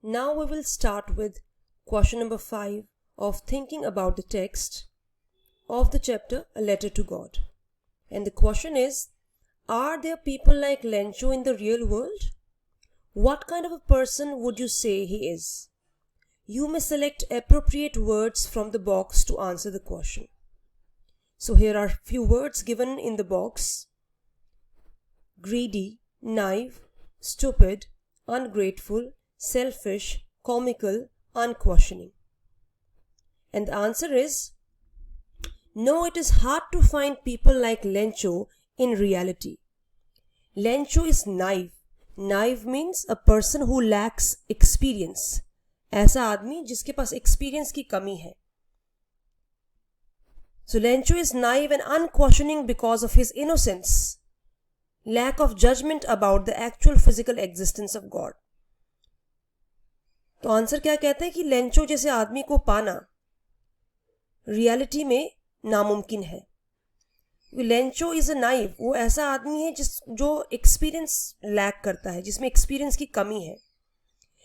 Now we will start with question number 5 of thinking about the text of the chapter A Letter to God. And the question is, are there people like Lencho in the real world? What kind of a person would you say he is? You may select appropriate words from the box to answer the question. So here are few words given in the box: greedy, naive, stupid, ungrateful, selfish, comical, unquestioning. And the answer is, no, it is hard to find people like Lencho in reality. Lencho is naive. Naive means a person who lacks experience. ऐसा आदमी जिसके पास experience की कमी है. So Lencho is naive and unquestioning because of his innocence, lack of judgment about the actual physical existence of God. तो answer क्या कहते हैं कि लेंचो जैसे आदमी को पाना रियलिटी में नामुमकिन है. लेंचो इज अ नाइव, वो ऐसा आदमी है जो एक्सपीरियंस लैक करता है, जिसमें एक्सपीरियंस की कमी है.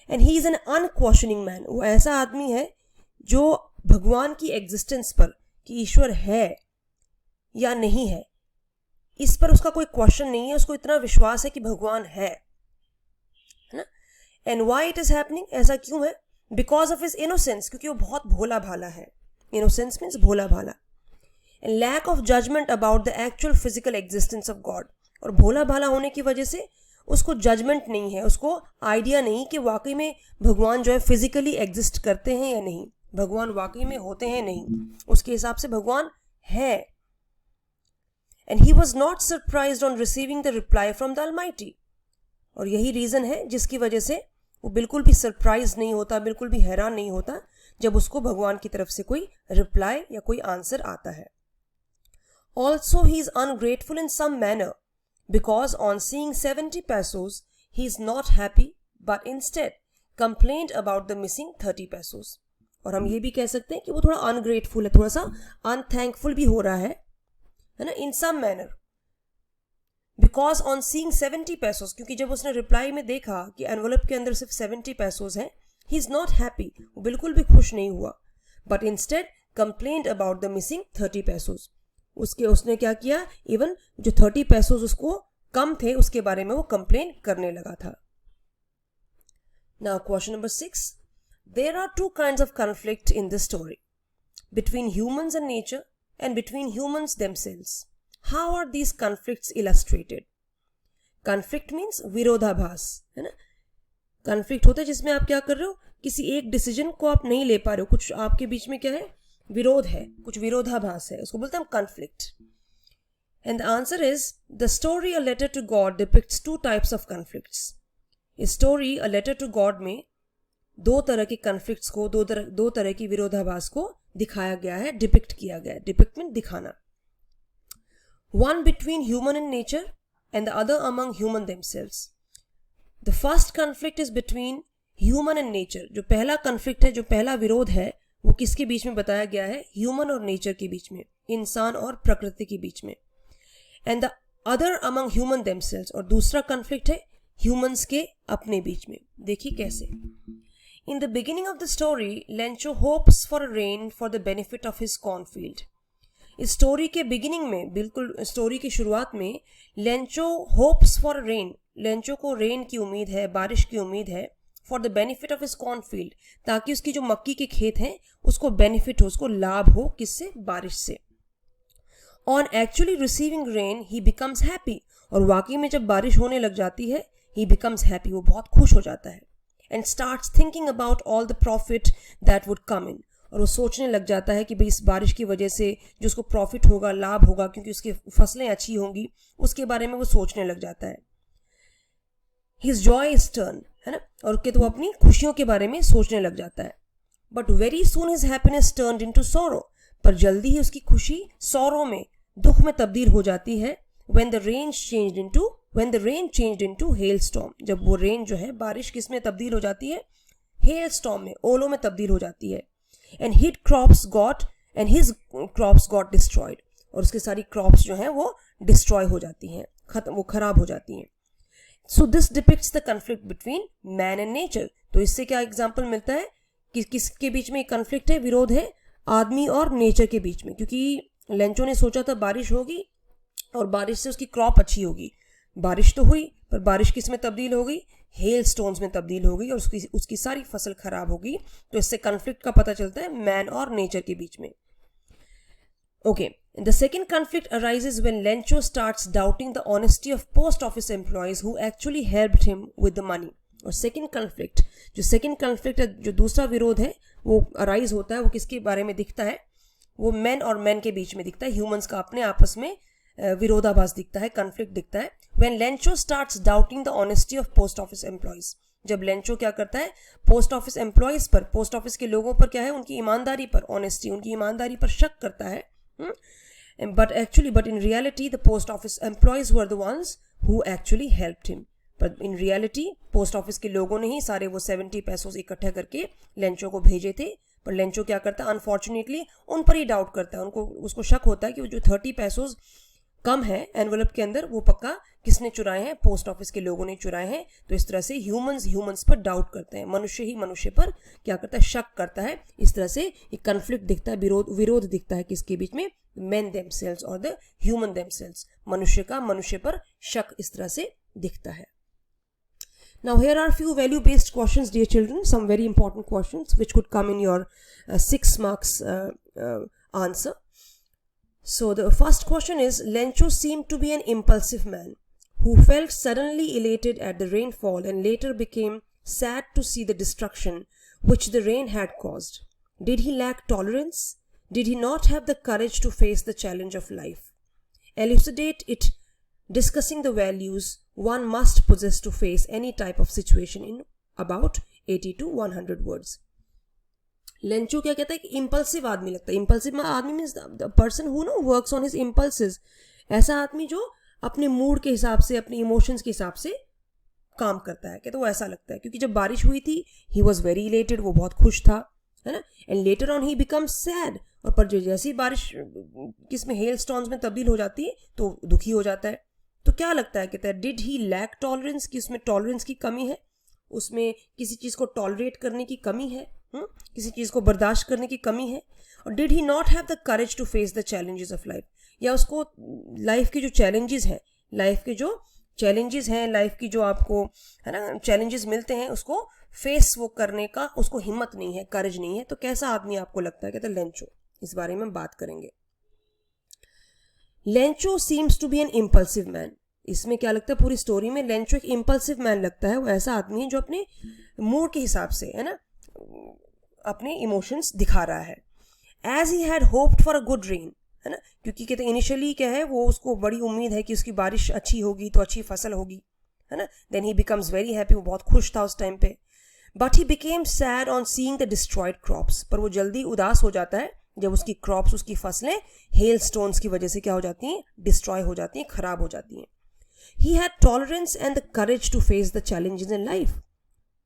And he is an unquestioning man, वो ऐसा आदमी है जो भगवान की एग्जिस्टेंस पर, कि ईश्वर है या नहीं है, इस पर उसका कोई क्वेश्चन नहीं है. उसको इतना विश्वास है कि भगवान है ना. And why it is happening, ऐसा क्यों है? बिकॉज ऑफ हिज इनोसेंस, क्योंकि वो बहुत भोला भाला है. इनोसेंस मीन्स भोला भाला. And lack of judgement about the actual physical existence of God, और भोला भाला होने की वजह से उसको जजमेंट नहीं है, उसको आइडिया नहीं कि वाकई में भगवान जो है फिजिकली एग्जिस्ट करते हैं या नहीं, भगवान वाकई में होते हैं नहीं. उसके हिसाब से भगवान है. And he was not surprised on receiving the reply from the Almighty, और यही रीजन है जिसकी वजह से वो बिल्कुल भी सरप्राइज नहीं होता, बिल्कुल भी हैरान नहीं होता जब उसको भगवान की तरफ से कोई रिप्लाई या कोई आंसर आता है. Also he is ungrateful in some manner because on seeing 70 pesos he is not happy but instead complained about the missing 30 pesos. और हम ये भी कह सकते हैं कि वो थोड़ा अनग्रेटफुल है, थोड़ा सा अनथैंकफुल भी हो रहा है ना, in some manner. Because on seeing 70 pesos, क्योंकि जब उसने रिप्लाई में देखा कि एनवलप के अंदर सिर्फ 70 pesos है, ही इज नॉट हैप्पी, वो बिल्कुल भी खुश नहीं हुआ. But instead complained about the missing 30 pesos. उसने क्या किया, इवन जो 30 pesos उसको कम थे उसके बारे में वो कंप्लेन करने लगा था. Now question number 6. There are two kinds of conflict in this story, between humans and nature and between humans themselves. How are these conflicts illustrated? Conflict means विरोधाभास, है ना. conflict होता है जिसमें आप क्या कर रहे हो, किसी एक डिसीजन को आप नहीं ले पा रहे हो, कुछ आपके बीच में क्या है, विरोध है, कुछ विरोधाभास है, उसको बोलते हैं conflict. And the answer is, the story A Letter to God depicts two types of conflicts. इस story A Letter to God में दो तरह के कन्फ्लिक्ट्स को, दो तरह की विरोधाभास को दिखाया गया है, डिपिक्ट किया गया है. डिपिक्ट मीन दिखाना. One between human and nature and the other among human themselves. The first conflict is between human and nature. जो पहला कन्फ्लिक्ट है, जो पहला विरोध है, वो किसके बीच में बताया गया है? ह्यूमन और नेचर के बीच में, इंसान और प्रकृति के बीच में. And the other among human themselves, और दूसरा कन्फ्लिक्ट है ह्यूमंस के अपने बीच में. देखिए कैसे. In the beginning of the story, Lencho hopes for a rain for the benefit of his cornfield. इस स्टोरी के बिगिनिंग में, बिल्कुल स्टोरी की शुरुआत में, Lencho hopes for rain, Lencho को रेन की उम्मीद है, बारिश की उम्मीद है, for the benefit of his cornfield, ताकि उसकी जो मक्की के खेत हैं उसको बेनिफिट हो, उसको लाभ हो. किससे? बारिश से. On actually receiving rain he becomes happy, और वाकई में जब बारिश होने लग जाती है, ही बिकम्स हैप्पी, वो बहुत खुश हो जाता है. And starts thinking about all the profit that would come in, और वो सोचने लग जाता है कि भाई इस बारिश की वजह से जो उसको प्रॉफिट होगा, लाभ होगा, क्योंकि उसकी फसलें अच्छी होंगी, उसके बारे में वो सोचने लग जाता है. His joy is turned, है ना, और तो वो अपनी खुशियों के बारे में सोचने लग जाता है. But very soon his happiness turned into sorrow, पर जल्दी ही उसकी खुशी sorrow में, दुख में तब्दील हो जाती है. When the rain changed into hailstorm, जब वो रेन जो है, बारिश किस में तब्दील हो जाती है? hailstorm में, ओलों में तब्दील हो जाती है. And his crops got destroyed, और उसकी सारी क्रॉप्स जो हैं वो डिस्ट्रॉय हो जाती हैं, वो खराब हो जाती हैं. So this depicts the conflict between man and nature. तो इससे क्या एग्जाम्पल मिलता है कि किसके बीच में कन्फ्लिक्ट है, विरोध है, आदमी और नेचर के बीच में। क्योंकि लेंचो ने सोचा था बारिश होगी और बारिश से उसकी क्रॉप अच्छी होगी, बारिश तो हुई पर बारिश किस में तब्दील हो गई, हेल स्टोन्स में तब्दील हो गई और उसकी सारी फसल खराब होगी। तो इससे कन्फ्लिक्ट का पता चलता है मैन और नेचर के बीच में। Okay, the second conflict arises when Lencho starts doubting the honesty of post office employees who actually helped him with the money. और second conflict है, जो दूसरा विरोध है, वो arise होता है, वो किसके बारे में दिखता है, वो men और men के बीच में दिखता है, humans का अपने आपस में विरोधाभास दिखता है, conflict दिखता है। When Lencho starts doubting the honesty of post office employees, जब लेंचो क्या करता है, पोस्ट ऑफिस एम्प्लॉयज पर, पोस्ट ऑफिस के लोगों पर क्या है, उनकी ईमानदारी पर, ऑनेस्टी, उनकी ईमानदारी पर शक करता है। But in reality, the post office employees were the ones who actually helped him. But in reality, post office के लोगों ने ही सारे वो 70 पैसों इकट्ठे करके लेंचो को भेजे थे। पर लेंचो क्या करता है, अनफॉर्चुनेटली उन पर ही डाउट करता है, उसको शक होता है कि वो जो 30 पैसों कम है एनवेलप के अंदर, वो पक्का किसने चुराए हैं, पोस्ट ऑफिस के लोगों ने चुराए हैं। तो इस तरह से ह्यूमंस पर डाउट करते हैं, मनुष्य ही मनुष्य पर क्या करता है, शक करता है। इस तरह से एक कन्फ्लिक्ट दिखता है, विरोध दिखता है किसके बीच में, men themselves और the human themselves, मनुष्य का मनुष्य पर शक इस तरह से दिखता है। Now here are few value based questions, dear children, some very important questions which could come in your 6 marks answer. So the first question is, Lencho seemed to be an impulsive man who felt suddenly elated at the rainfall and later became sad to see the destruction which the rain had caused. Did he lack tolerance? Did he not have the courage to face the challenge of life? Elucidate it, discussing the values one must possess to face any type of situation in about 80 to 100 words. Lencho क्या कहता है कि impulsive आदमी लगता है। Impulsive आदमी means the person who know works on his impulses. ऐसा आदमी जो अपने मूड के हिसाब से, अपने इमोशंस के हिसाब से काम करता है, कहते वो ऐसा लगता है। क्योंकि जब बारिश हुई थी, ही वॉज वेरी इलेटेड, वो बहुत खुश था, है ना। And later on he becomes sad, और पर जो जैसी बारिश किसमें, हेल स्टॉर्म्स में तब्दील हो जाती है तो दुखी हो जाता है। तो क्या लगता है, कहता है डिड ही लैक टॉलरेंस, कि उसमें टॉलरेंस की कमी है, उसमें किसी चीज़ को टॉलरेट करने की कमी है, किसी चीज़ को बर्दाश्त करने की कमी है। और did he not have the courage to face the challenges of life, या उसको लाइफ के जो चैलेंजेस हैं, लाइफ की जो आपको है ना चैलेंजेस मिलते हैं, उसको फेस वो करने का उसको हिम्मत नहीं है, करेज नहीं है। तो कैसा आदमी आपको लगता है, कहते हैं लेंचो। इस बारे में हम बात करेंगे। Lencho seems to be an impulsive man. इसमें क्या लगता है, पूरी स्टोरी में लेंचो एक इम्पल्सिव मैन लगता है। वो ऐसा आदमी है जो अपने मूड के हिसाब से, है ना, अपने इमोशंस दिखा रहा है। As he had hoped for a good rain, है ना, क्योंकि कहते इनिशियली क्या है, वो उसको बड़ी उम्मीद है कि उसकी बारिश अच्छी होगी तो अच्छी फसल होगी, है ना। Then he becomes very happy, वो बहुत खुश था उस टाइम पे। But he became sad on seeing the destroyed crops, पर वो जल्दी उदास हो जाता है जब उसकी क्रॉप्स, उसकी फसलें हेल स्टोन्स की वजह से क्या हो जाती हैं, डिस्ट्रॉय हो जाती हैं, खराब हो जाती हैं। He had tolerance and the courage to face the challenges in life,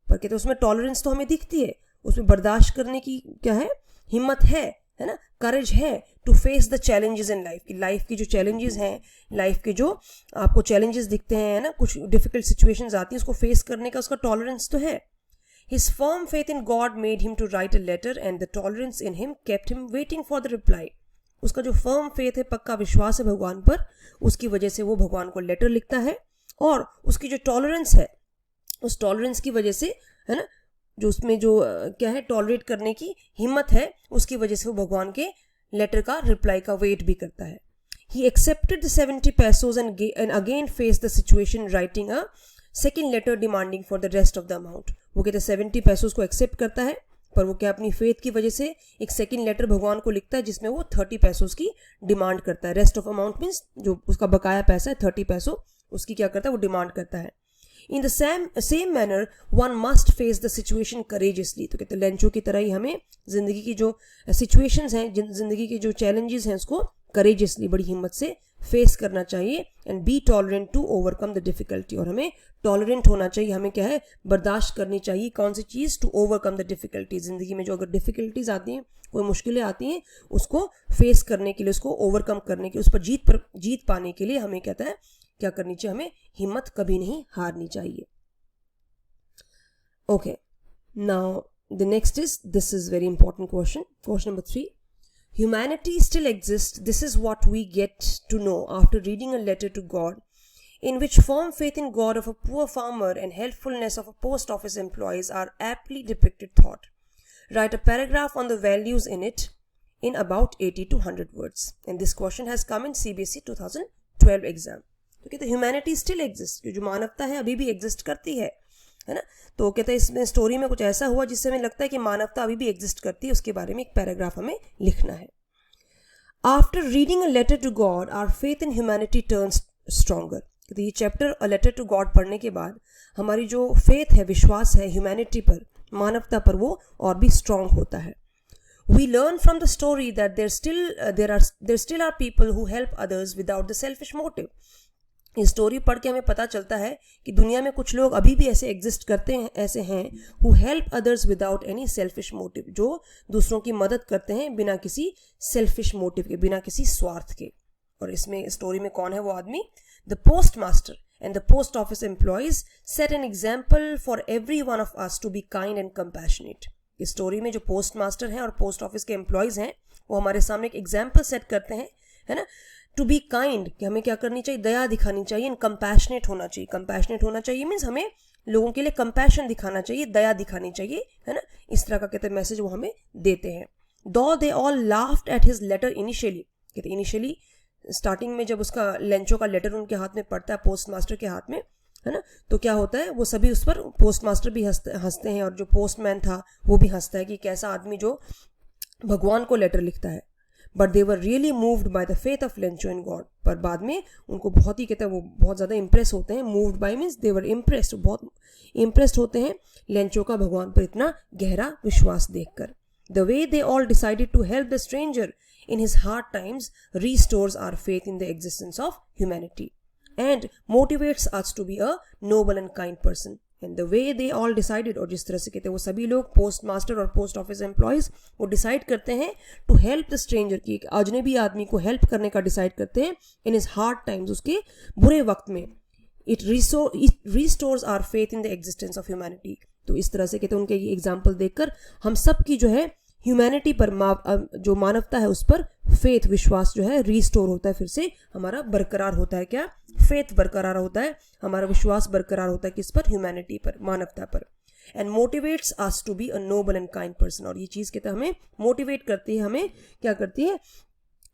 पर कहते उसमें टॉलरेंस तो हमें दिखती है, उसमें बर्दाश्त करने की क्या है, हिम्मत है ना, करेज है to face the challenges in life, कि लाइफ की जो चैलेंजेस हैं, लाइफ के जो आपको चैलेंजेस दिखते हैं, है ना, कुछ डिफिकल्ट सिचुएशंस आती हैं, उसको फेस करने का उसका टॉलरेंस तो है। His firm faith in God made him to write a letter and the tolerance in him kept him waiting for the reply. उसका जो फर्म फेथ है, पक्का विश्वास है भगवान पर, उसकी वजह से वो भगवान को लेटर लिखता है। और उसकी जो टॉलरेंस है, उस टॉलरेंस की वजह से, है ना, जो उसमें जो क्या है, टॉलरेट करने की हिम्मत है, उसकी वजह से वो भगवान के लेटर का रिप्लाई का वेट भी करता है। He accepted the 70 pesos and again faced the situation writing a second letter demanding for the rest of the amount. वो कहते हैं 70 पैसों को एक्सेप्ट करता है, पर वो क्या अपनी फेथ की वजह से एक सेकेंड लेटर भगवान को लिखता है जिसमें वो 30 पैसों की डिमांड करता है। रेस्ट ऑफ अमाउंट मीन्स जो उसका बकाया पैसा है 30 पैसों, उसकी क्या करता है, वो डिमांड करता है। In the same manner one must face the situation courageously. तो कहते हैं लेंचो की तरह ही हमें जिंदगी की जो सिचुएशंस हैं, जिंदगी के जो चैलेंजेस हैं, उसको करेजियसली, बड़ी हिम्मत से फेस करना चाहिए। And be tolerant to overcome the difficulty, और हमें टॉलरेंट होना चाहिए, हमें क्या है, बर्दाश्त करनी चाहिए। कौन सी चीज़, टू ओवरकम द डिफिकल्टी। जिंदगी में जो अगर डिफिकल्टीज आती हैं, कोई मुश्किलें आती हैं, उसको फेस करने के लिए, उसको ओवरकम करने के लिए, उस पर जीत पाने के लिए हमें कहता है क्या करनी चाहिए, हमें हिम्मत कभी नहीं हारनी चाहिए. Okay, now the next is, this is very important question. Question number 3. Humanity still exists. This is what we get to know after reading a letter to God, in which firm faith in God of a poor farmer and helpfulness of a post office employees are aptly depicted. Thought. Write a paragraph on the values in it in about 80 to 100 words. And this question has come in CBSE 2012 exam. तो कहते humanity still exist, जो मानवता है अभी भी exist करती है ना. तो कहते हैं इसमें स्टोरी में कुछ ऐसा हुआ जिससे हमें लगता है कि मानवता अभी भी एग्जिस्ट करती है, उसके बारे में एक पैराग्राफ हमें लिखना है. After reading a letter to God our faith in humanity turns stronger. तो ये chapter a letter to God पढ़ने के बाद हमारी जो फेथ है, विश्वास है ह्यूमैनिटी पर, मानवता पर, वो और भी स्ट्रॉन्ग होता है. We learn from the story that there still are people who help others without the selfish motive. ये स्टोरी पढ़ के हमें पता चलता है कि दुनिया में कुछ लोग अभी भी ऐसे एग्जिस्ट करते हैं, ऐसे हैं who help others without any selfish motive, जो दूसरों की मदद करते हैं बिना किसी सेल्फिश मोटिव के, बिना किसी स्वार्थ के. और इसमें स्टोरी में कौन है वो आदमी? The postmaster and the post office employees set an example for every one of us to be kind and compassionate. इस स्टोरी में जो पोस्ट मास्टर हैं और पोस्ट ऑफिस के एम्प्लॉयज़ हैं वो हमारे सामने एक एग्जाम्पल सेट करते हैं, है ना. टू बी काइंड, कि हमें क्या करनी चाहिए, दया दिखानी चाहिए. एंड कंपैशनेट होना चाहिए. कंपैशनेट होना चाहिए मीन्स हमें लोगों के लिए कंपैशन दिखाना चाहिए, दया दिखानी चाहिए, है ना. इस तरह का कहते हैं मैसेज वो हमें देते हैं. Though they all laughed at his letter initially, कहते इनिशियली स्टार्टिंग में जब उसका लेंचो का लेटर उनके हाथ में पड़ता है, पोस्ट मास्टर के हाथ में, है ना, तो क्या होता है, वो सभी उस पर, पोस्ट मास्टर भी हंसते हैं और जो पोस्टमैन था वो भी हंसता है कि कैसा आदमी जो भगवान को लेटर लिखता है. But they were really moved by the faith of Lencho in God. पर बाद में उनको बहुत ही, कहते हैं वो बहुत ज़्यादा इम्प्रेस होते हैं. Moved by means they were impressed, बहुत इम्प्रेस्ड होते हैं लेंचो का भगवान पर इतना गहरा विश्वास देखकर. The way they all decided to help the stranger in his hard times restores our faith in the existence of humanity and motivates us to be a noble and kind person. And the way they all decided, और जिस तरह से कहते हैं वो सभी लोग, post master और पोस्ट ऑफिस एम्प्लॉयज, वो डिसाइड करते हैं टू हेल्प द स्ट्रेंजर, की एक अजनबी आदमी को हेल्प करने का डिसाइड करते हैं इन हिज हार्ड टाइम्स, उसके बुरे वक्त में. It restores our faith in the existence of humanity. तो इस तरह से कहते हैं उनके ये एग्जाम्पल देखकर हम सब की जो है ह्यूमैनिटी पर, जो मानवता है उस पर फेथ, विश्वास जो है रीस्टोर होता है, फिर से हमारा बरकरार होता है. क्या? फेथ बरकरार होता है, हमारा विश्वास बरकरार होता है किस पर? ह्यूमैनिटी पर, मानवता पर. And motivates us to be a noble and kind person. और ये चीज़ कहते हैं हमें मोटिवेट करती है, हमें क्या करती है,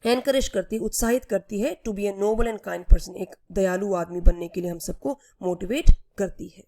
एनकरेज करती है, उत्साहित करती है to be a noble and kind person. एक दयालु आदमी बनने के लिए हम सबको मोटिवेट करती है.